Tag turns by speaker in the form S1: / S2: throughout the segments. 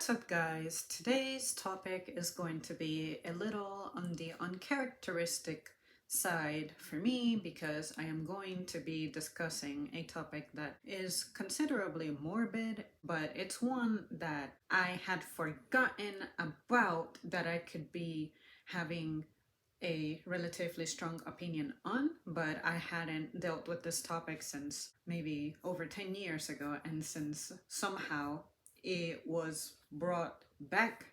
S1: What's up, guys? Today's topic is going to be a little on the uncharacteristic side for me because I am going to be discussing a topic that is considerably morbid, but it's one that I had forgotten about that I could be having a relatively strong opinion on, but I hadn't dealt with this topic since maybe over 10 years ago, and since somehow it was brought back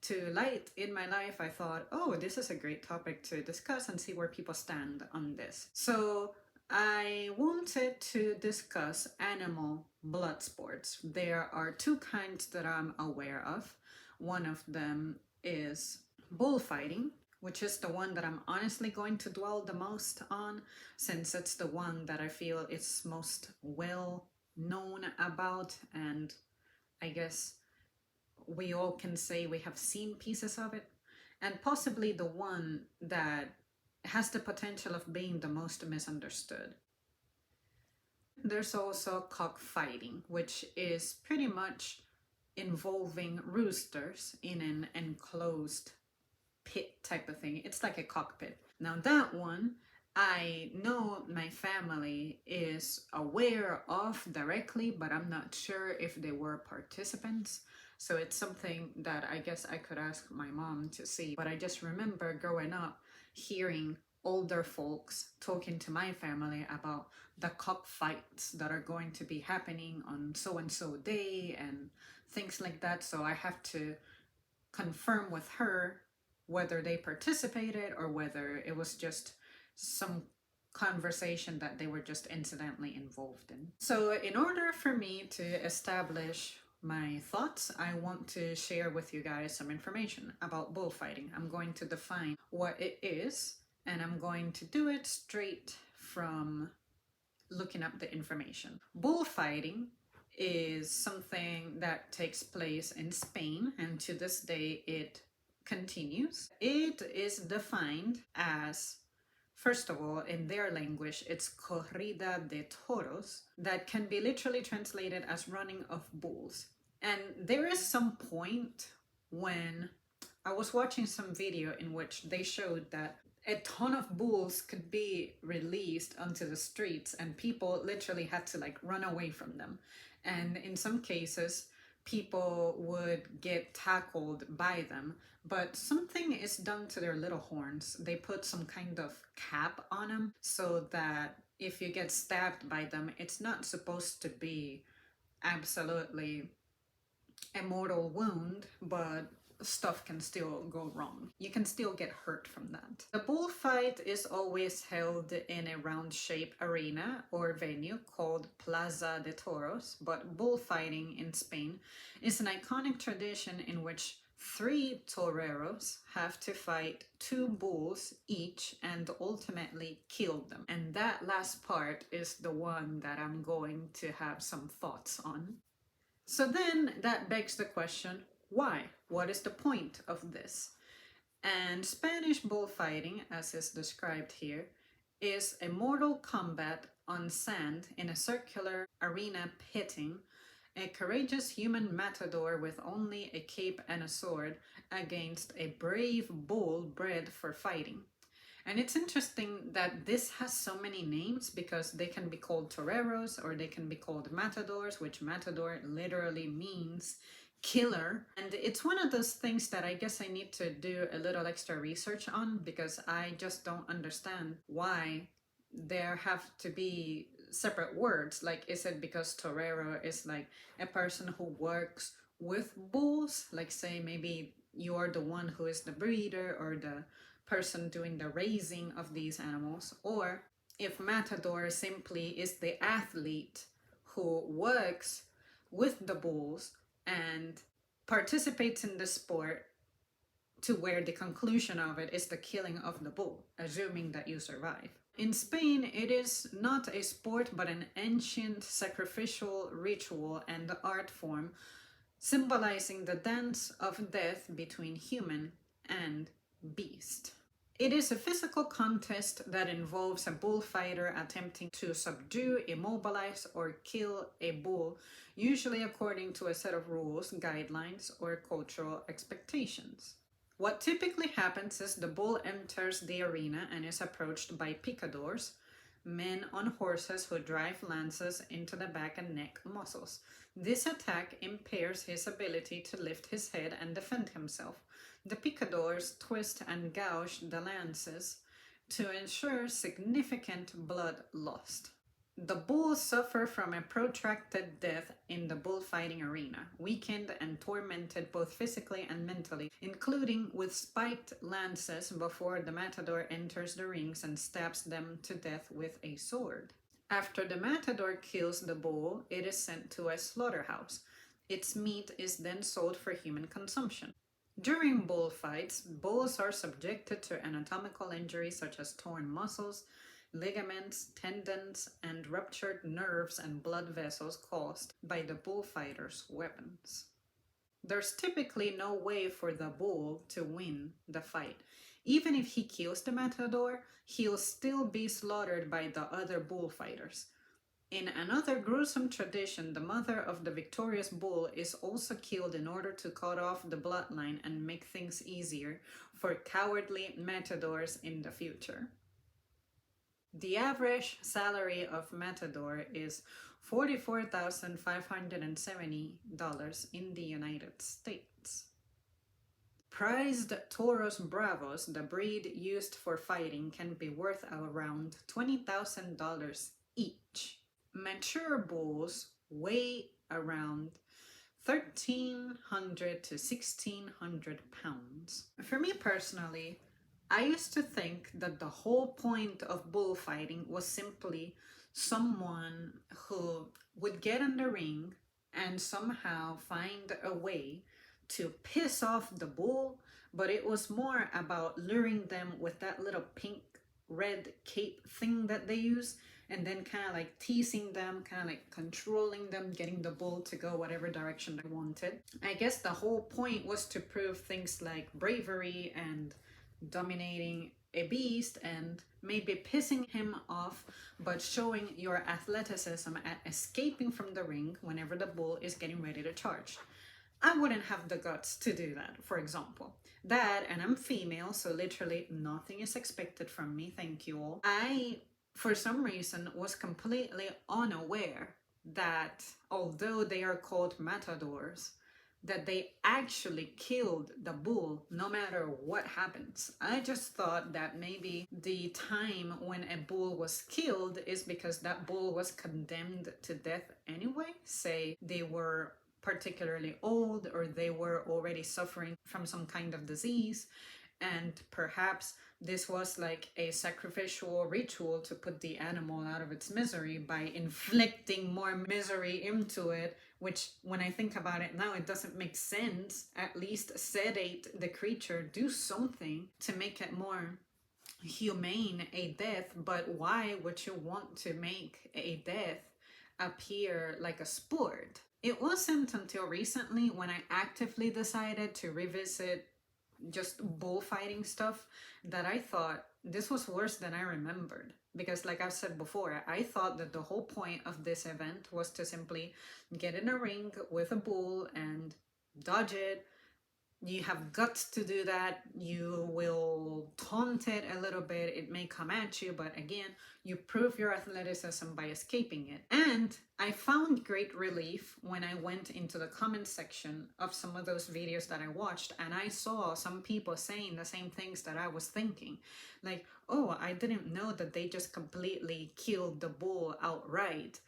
S1: to light in my life, I thought, oh, this is a great topic to discuss and see where people stand on this. So I wanted to discuss animal blood sports. There are two kinds that I'm aware of. One of them is bullfighting, which is the one that I'm honestly going to dwell the most on, since it's the one that I feel is most well known about, and I guess we all can say we have seen pieces of it, and possibly the one that has the potential of being the most misunderstood. There's also cockfighting, which is pretty much involving roosters in an enclosed pit type of thing. It's like a cockpit. Now that one, I know my family is aware of directly, but I'm not sure if they were participants. So it's something that I guess I could ask my mom to see. But I just remember growing up hearing older folks talking to my family about the cockfights that are going to be happening on so and so day and things like that. So I have to confirm with her whether they participated or whether it was just some conversation that they were just incidentally involved in. So in order for me to establish my thoughts, I want to share with you guys some information about bullfighting. I'm going to define what it is, and I'm going to do it straight from looking up the information. Bullfighting is something that takes place in Spain, and to this day it continues. It is defined as, first of all, in their language, it's corrida de toros, that can be literally translated as running of bulls. And there is some point when I was watching some video in which they showed that a ton of bulls could be released onto the streets and people literally had to like run away from them. And in some cases, people would get tackled by them, but something is done to their little horns. They put some kind of cap on them so that if you get stabbed by them, it's not supposed to be absolutely a mortal wound, but stuff can still go wrong. You can still get hurt from that. The bullfight is always held in a round-shaped arena or venue called Plaza de Toros, but bullfighting in Spain is an iconic tradition in which 3 toreros have to fight 2 bulls each and ultimately kill them. And that last part is the one that I'm going to have some thoughts on. So then that begs the question, why? What is the point of this? And Spanish bullfighting, as is described here, is a mortal combat on sand in a circular arena pitting a courageous human matador with only a cape and a sword against a brave bull bred for fighting. And it's interesting that this has so many names because they can be called toreros or they can be called matadors, which matador literally means killer. And it's one of those things that I guess I need to do a little extra research on because I just don't understand why there have to be separate words. Like, is it because torero is like a person who works with bulls? Like, say maybe you're the one who is the breeder or the person doing the raising of these animals, or if matador simply is the athlete who works with the bulls and participates in the sport to where the conclusion of it is the killing of the bull, assuming that you survive. In Spain, it is not a sport but an ancient sacrificial ritual and art form symbolizing the dance of death between human and beast. It is a physical contest that involves a bullfighter attempting to subdue, immobilize, or kill a bull, usually according to a set of rules, guidelines, or cultural expectations. What typically happens is the bull enters the arena and is approached by picadors, men on horses who drive lances into the back and neck muscles. This attack impairs his ability to lift his head and defend himself. The picadors twist and gouge the lances to ensure significant blood loss. The bulls suffer from a protracted death in the bullfighting arena, weakened and tormented both physically and mentally, including with spiked lances before the matador enters the rings and stabs them to death with a sword. After the matador kills the bull, it is sent to a slaughterhouse. Its meat is then sold for human consumption. During bullfights, bulls are subjected to anatomical injuries such as torn muscles, ligaments, tendons, and ruptured nerves and blood vessels caused by the bullfighter's weapons. There's typically no way for the bull to win the fight. Even if he kills the matador, he'll still be slaughtered by the other bullfighters. In another gruesome tradition, the mother of the victorious bull is also killed in order to cut off the bloodline and make things easier for cowardly matadors in the future. The average salary of matador is $44,570 in the United States. Prized Toros Bravos, the breed used for fighting, can be worth around $20,000 each. Mature bulls weigh around 1,300 to 1,600 pounds. For me personally, I used to think that the whole point of bullfighting was simply someone who would get in the ring and somehow find a way to piss off the bull, but it was more about luring them with that little pink red cape thing that they use, and then kind of like teasing them, kind of like controlling them, getting the bull to go whatever direction they wanted. I guess the whole point was to prove things like bravery and dominating a beast and maybe pissing him off, but showing your athleticism at escaping from the ring whenever the bull is getting ready to charge. I wouldn't have the guts to do that, for example. That, and I'm female, so literally nothing is expected from me, thank you all. I, for some reason, was completely unaware that although they are called matadors, that they actually killed the bull no matter what happens. I just thought that maybe the time when a bull was killed is because that bull was condemned to death anyway. Say they were particularly old or they were already suffering from some kind of disease, and perhaps this was like a sacrificial ritual to put the animal out of its misery by inflicting more misery into it, which when I think about it now, it doesn't make sense. At least sedate the creature, do something to make it more humane, a death. But why would you want to make a death appear like a sport? It wasn't until recently when I actively decided to revisit just bullfighting stuff that I thought this was worse than I remembered. Because, like I've said before, I thought that the whole point of this event was to simply get in a ring with a bull and dodge it. You have guts to do that. You will taunt it a little bit. It may come at you, but again, you prove your athleticism by escaping it. And I found great relief when I went into the comment section of some of those videos that I watched, and I saw some people saying the same things that I was thinking. Like, oh, I didn't know that they just completely killed the bull outright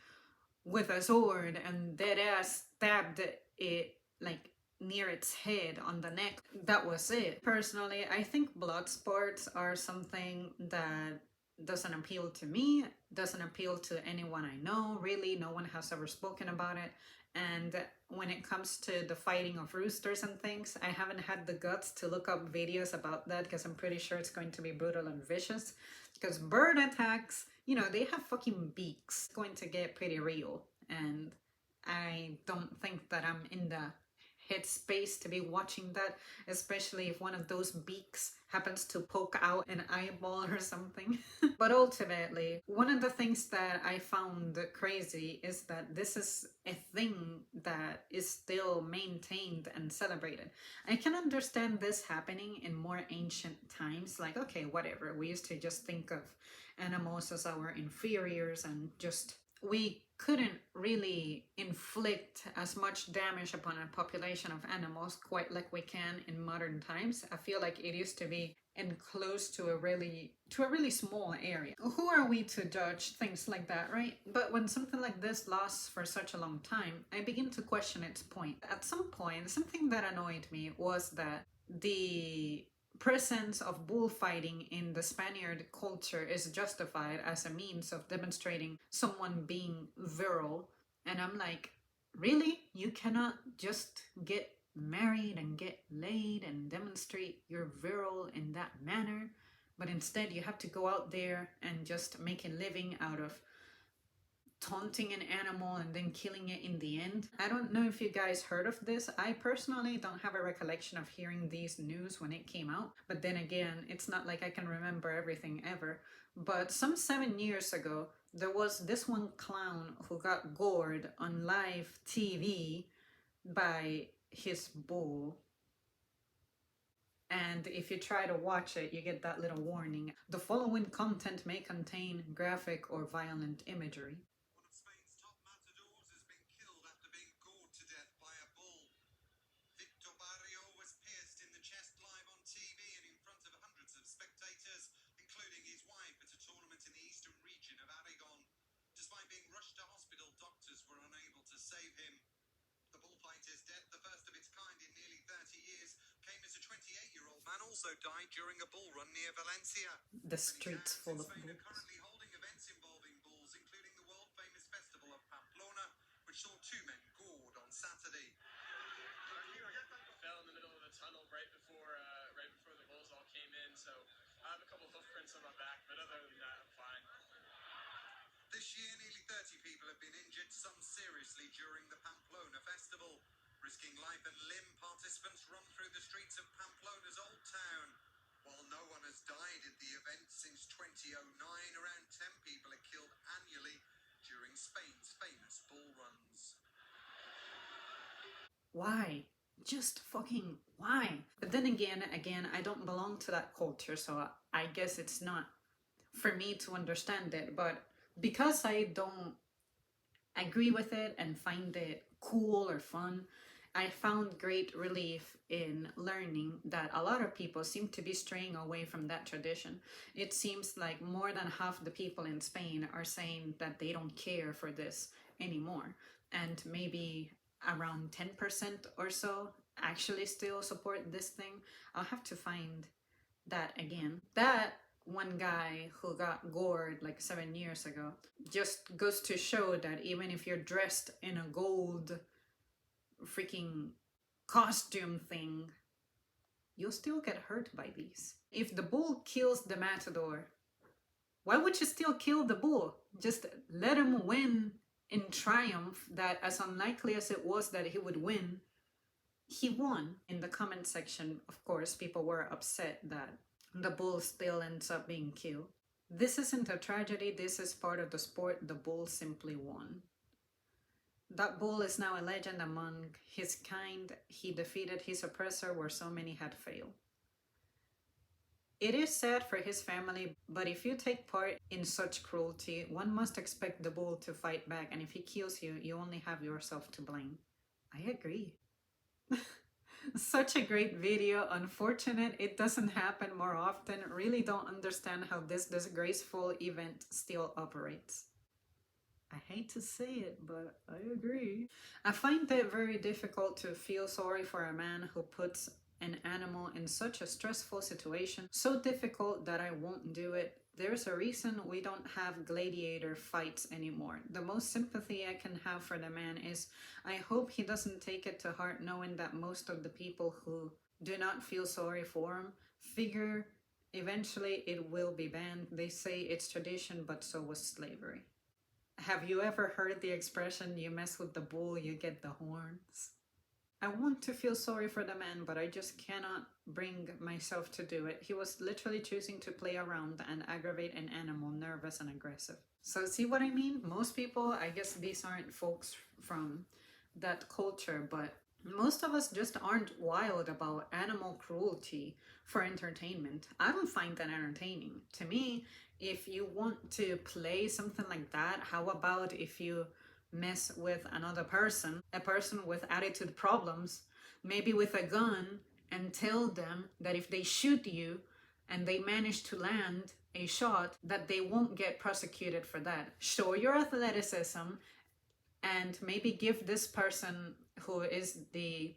S1: with a sword and dead ass stabbed it like near its head on the neck. That was it. Personally, I think blood sports are something that doesn't appeal to me, doesn't appeal to anyone I know, really. No one has ever spoken about it. And when it comes to the fighting of roosters and things, I haven't had the guts to look up videos about that because I'm pretty sure it's going to be brutal and vicious. Because bird attacks, you know, they have fucking beaks. It's going to get pretty real. And I don't think that I'm in the headspace to be watching that, especially if one of those beaks happens to poke out an eyeball or something. But ultimately, one of the things that I found crazy is that this is a thing that is still maintained and celebrated. I can understand this happening in more ancient times, like, okay, whatever, we used to just think of animals as our inferiors and just we couldn't really inflict as much damage upon a population of animals quite like we can in modern times. I feel like it used to be enclosed to a really small area. Who are we to judge things like that, right? But when something like this lasts for such a long time, I begin to question its point. At some point, something that annoyed me was that the presence of bullfighting in the Spaniard culture is justified as a means of demonstrating someone being virile. And I'm like, really? You cannot just get married and get laid and demonstrate you're virile in that manner, but instead you have to go out there and just make a living out of taunting an animal and then killing it in the end. I don't know if you guys heard of this. I personally don't have a recollection of hearing these news when it came out, but then again, it's not like I can remember everything ever. But some 7 years ago, there was this one clown who got gored on live TV by his bull. And if you try to watch it, you get that little warning. The following content may contain graphic or violent imagery. Also died during a bull run near Valencia. The streets full of bulls. Currently holding events involving bulls, including the world famous festival of Pamplona, which saw two men gored on Saturday. Fell in the middle of the tunnel right before the bulls all came in, so I have a couple hoof prints on my back, but other than that, I'm fine. This year, nearly 30 people have been injured, some seriously, during the Pamplona festival. Risking life and limb, participants run through the streets of Pamplona's old town. While no one has died at the event since 2009, around 10 people are killed annually during Spain's famous bull runs. Why? Just fucking why? But then again, I don't belong to that culture, so I guess it's not for me to understand it. But because I don't agree with it and find it cool or fun, I found great relief in learning that a lot of people seem to be straying away from that tradition. It seems like more than half the people in Spain are saying that they don't care for this anymore. And maybe around 10% or so actually still support this thing. I'll have to find that again. That one guy who got gored like 7 years ago just goes to show that even if you're dressed in a gold freaking costume thing, you'll still get hurt by these. If the bull kills the matador, why would you still kill the bull? Just let him win in triumph, that as unlikely as it was that he would win, he won. In the comment section, of course, people were upset that the bull still ends up being killed. This isn't a tragedy, this is part of the sport. The bull simply won. That bull is now a legend among his kind. He defeated his oppressor where so many had failed. It is sad for his family, but if you take part in such cruelty, one must expect the bull to fight back, and if he kills you, you only have yourself to blame. I agree. Such a great video. Unfortunate it doesn't happen more often. Really don't understand how this disgraceful event still operates. I hate to say it, but I agree. I find it very difficult to feel sorry for a man who puts an animal in such a stressful situation. So difficult that I won't do it. There's a reason we don't have gladiator fights anymore. The most sympathy I can have for the man is I hope he doesn't take it to heart, knowing that most of the people who do not feel sorry for him figure eventually it will be banned. They say it's tradition, but so was slavery. Have you ever heard the expression, you mess with the bull, you get the horns? I want to feel sorry for the man, but I just cannot bring myself to do it. He was literally choosing to play around and aggravate an animal, nervous and aggressive. So, see what I mean? Most people, I guess these aren't folks from that culture, but most of us just aren't wild about animal cruelty for entertainment. I don't find that entertaining. To me, if you want to play something like that, how about if you mess with another person, a person with attitude problems, maybe with a gun, and tell them that if they shoot you and they manage to land a shot, that they won't get prosecuted for that. Show your athleticism and maybe give this person who is the,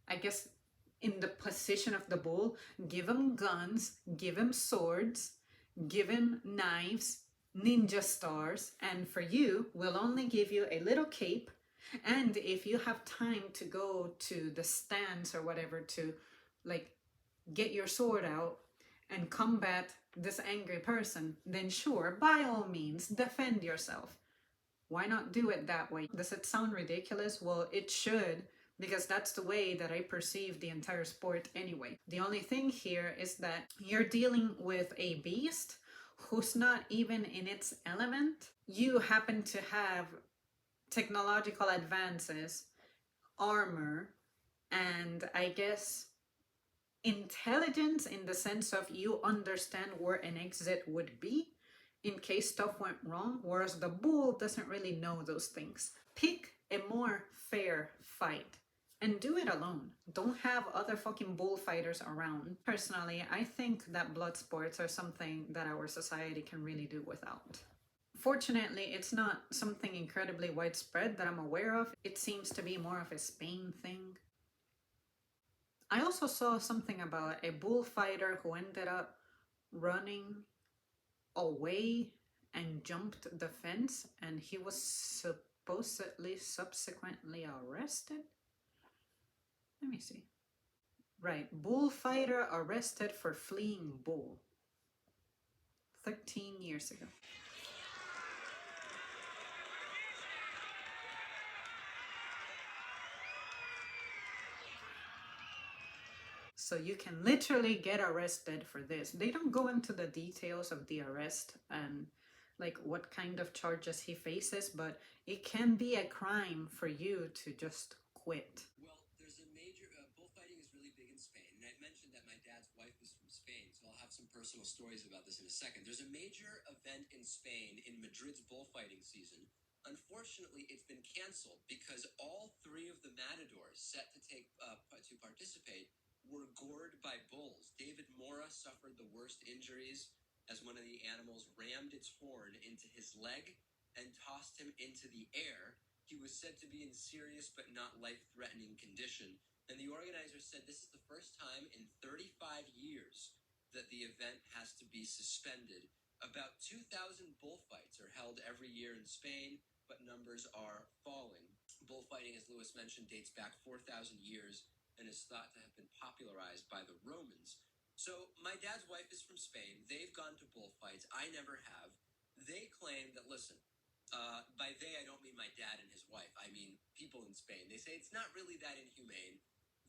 S1: I guess, in the position of the bull, give him guns, give him swords, give him knives, ninja stars, and for you, we'll only give you a little cape. And if you have time to go to the stands or whatever to like get your sword out and combat this angry person, then sure, by all means, defend yourself. Why not do it that way? Does it sound ridiculous? Well, it should, because that's the way that I perceive the entire sport anyway. The only thing here is that you're dealing with a beast who's not even in its element. You happen to have technological advances, armor, and I guess intelligence in the sense of you understand where an exit would be in case stuff went wrong, whereas the bull doesn't really know those things. Pick a more fair fight and do it alone. Don't have other fucking bullfighters around. Personally, I think that blood sports are something that our society can really do without. Fortunately, it's not something incredibly widespread that I'm aware of. It seems to be more of a Spain thing. I also saw something about a bullfighter who ended up running away and jumped the fence, and he was supposedly subsequently arrested. Let me see. Right, bullfighter arrested for fleeing bull 13 years ago. So you can literally get arrested for this. They don't go into the details of the arrest and like what kind of charges he faces, but it can be a crime for you to just quit.
S2: Well, there's a major bullfighting is really big in Spain, and I mentioned that my dad's wife is from Spain, so I'll have some personal stories about this in a second. There's a major event in Spain in Madrid's bullfighting season. Unfortunately, it's been canceled because all three of the matadors set to participate were gored by bulls. David Mora suffered the worst injuries as one of the animals rammed its horn into his leg and tossed him into the air. He was said to be in serious but not life-threatening condition, and the organizers said this is the first time in 35 years that the event has to be suspended. About 2,000 bullfights are held every year in Spain, but numbers are falling. Bullfighting, as Lewis mentioned, dates back 4,000 years and is thought to have been popularized by the Romans. So my dad's wife is from Spain. They've gone to bullfights. I never have. They claim that, listen, by they, I don't mean my dad and his wife. I mean people in Spain. They say it's not really that inhumane.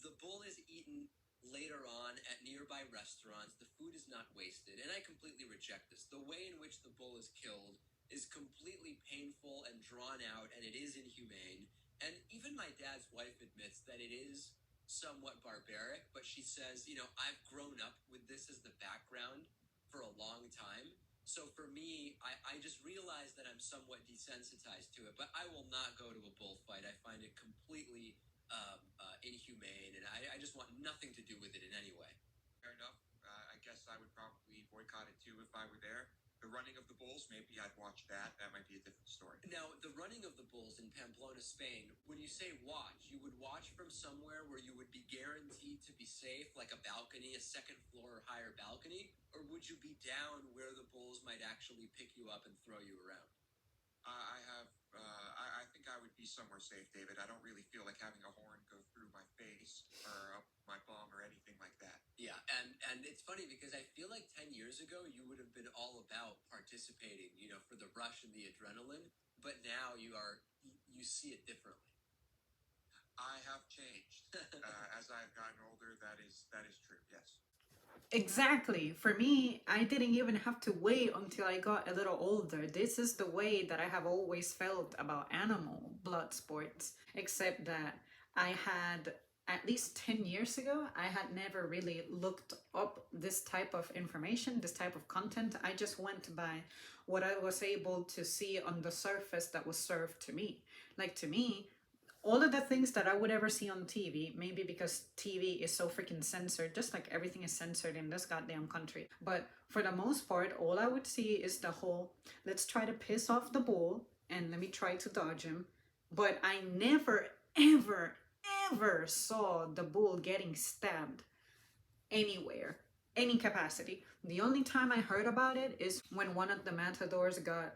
S2: The bull is eaten later on at nearby restaurants. The food is not wasted. And I completely reject this. The way in which the bull is killed is completely painful and drawn out, and it is inhumane. And even my dad's wife admits that it is somewhat barbaric, but she says, I've grown up with this as the background for a long time. So for me, I just realized that I'm somewhat desensitized to it, but I will not go to a bullfight. I find it completely inhumane, and I just want nothing to do with it in any way.
S3: Fair enough. I guess I would probably boycott it too if I were there. The running of the bulls, maybe I'd watch that. That might be a different story.
S2: Now, the running of the bulls in Pamplona, Spain, when you say watch, you would watch from somewhere where you would be guaranteed to be safe, like a balcony, a second floor or higher balcony? Or would you be down where the bulls might actually pick you up and throw you around?
S3: I think I would be somewhere safe, David. I don't really feel like having a horn go through my face or up my bum or anything like that.
S2: Yeah, and it's funny because I feel like 10 years ago you would have been all about participating, for the rush and the adrenaline, but now you see it differently.
S3: I have changed as I've gotten older. That is true. Yes.
S1: Exactly. For me, I didn't even have to wait until I got a little older. This is the way that I have always felt about animal blood sports, except that I had, at least 10 years ago, I had never really looked up this type of information, this type of content. I just went by what I was able to see on the surface that was served to me. Like, to me, all of the things that I would ever see on TV, maybe because TV is so freaking censored, just like everything is censored in this goddamn country. But for the most part, all I would see is the whole, let's try to piss off the bull and let me try to dodge him. But I never, ever, ever saw the bull getting stabbed anywhere, any capacity. The only time I heard about it is when one of the matadors got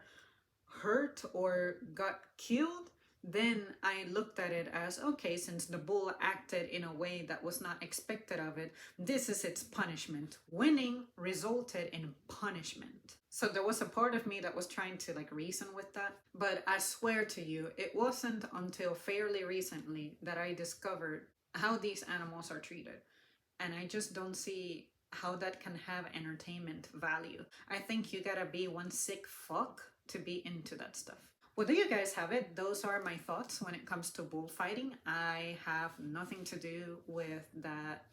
S1: hurt or got killed. Then I looked at it as, okay, since the bull acted in a way that was not expected of it, this is its punishment. Winning resulted in punishment. So there was a part of me that was trying to like reason with that. But I swear to you, it wasn't until fairly recently that I discovered how these animals are treated. And I just don't see how that can have entertainment value. I think you gotta be one sick fuck to be into that stuff. Well, there you guys have it. Those are my thoughts when it comes to bullfighting. I have nothing to do with that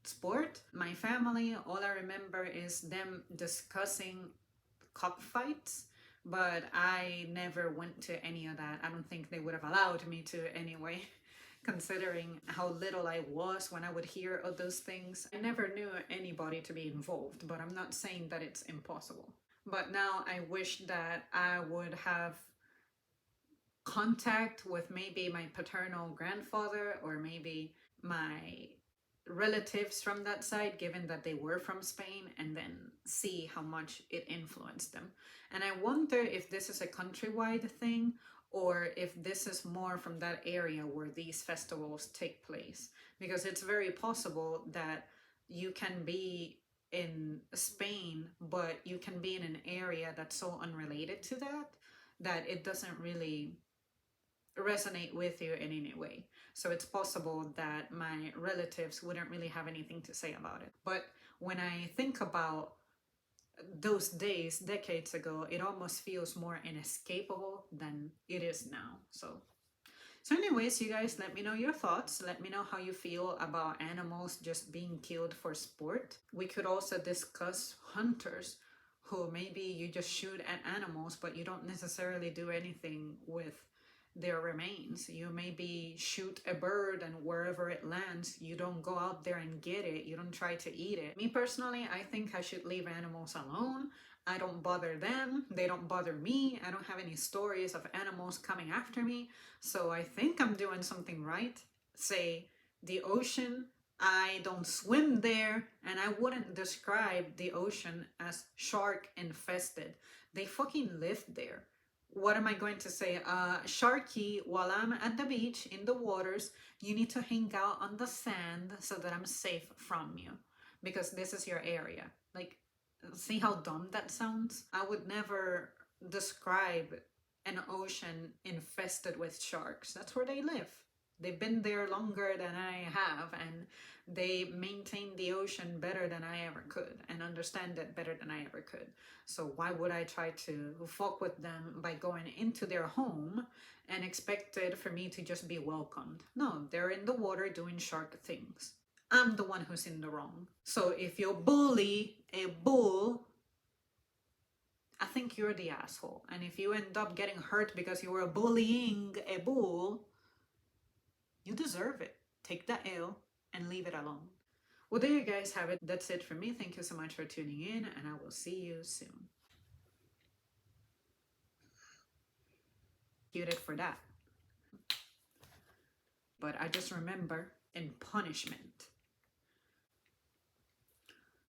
S1: sport. My family, all I remember is them discussing cockfights, but I never went to any of that. I don't think they would have allowed me to anyway, considering how little I was when I would hear of those things. I never knew anybody to be involved, but I'm not saying that it's impossible. But now I wish that I would have contact with maybe my paternal grandfather or maybe my relatives from that side, given that they were from Spain, and then see how much it influenced them. And I wonder if this is a countrywide thing or if this is more from that area where these festivals take place. Because it's very possible that you can be in Spain, but you can be in an area that's so unrelated to that that it doesn't really resonate with you in any way. So it's possible that my relatives wouldn't really have anything to say about it. But when I think about those days decades ago, it almost feels more inescapable than it is now. So anyways, you guys, let me know your thoughts. Let me know how you feel about animals just being killed for sport. We could also discuss hunters who maybe you just shoot at animals, but you don't necessarily do anything with their remains. You maybe shoot a bird and wherever it lands, you don't go out there and get it. You don't try to eat it. Me personally, I think I should leave animals alone. I don't bother them. They don't bother me. I don't have any stories of animals coming after me. So I think I'm doing something right. Say, the ocean, I don't swim there, and I wouldn't describe the ocean as shark infested. They fucking live there. What am I going to say? Sharky, while I'm at the beach in the waters, you need to hang out on the sand so that I'm safe from you because this is your area. Like, see how dumb that sounds? I would never describe an ocean infested with sharks. That's where they live. They've been there longer than I have, and they maintain the ocean better than I ever could and understand it better than I ever could. So why would I try to fuck with them by going into their home and expected for me to just be welcomed? No, they're in the water doing shark things. I'm the one who's in the wrong. So if you bully a bull, I think you're the asshole. And if you end up getting hurt because you were bullying a bull, you deserve it. Take that L and leave it alone. Well, there you guys have it. That's it for me. Thank you so much for tuning in, and I will see you soon. Executed for that. But I just remember in punishment,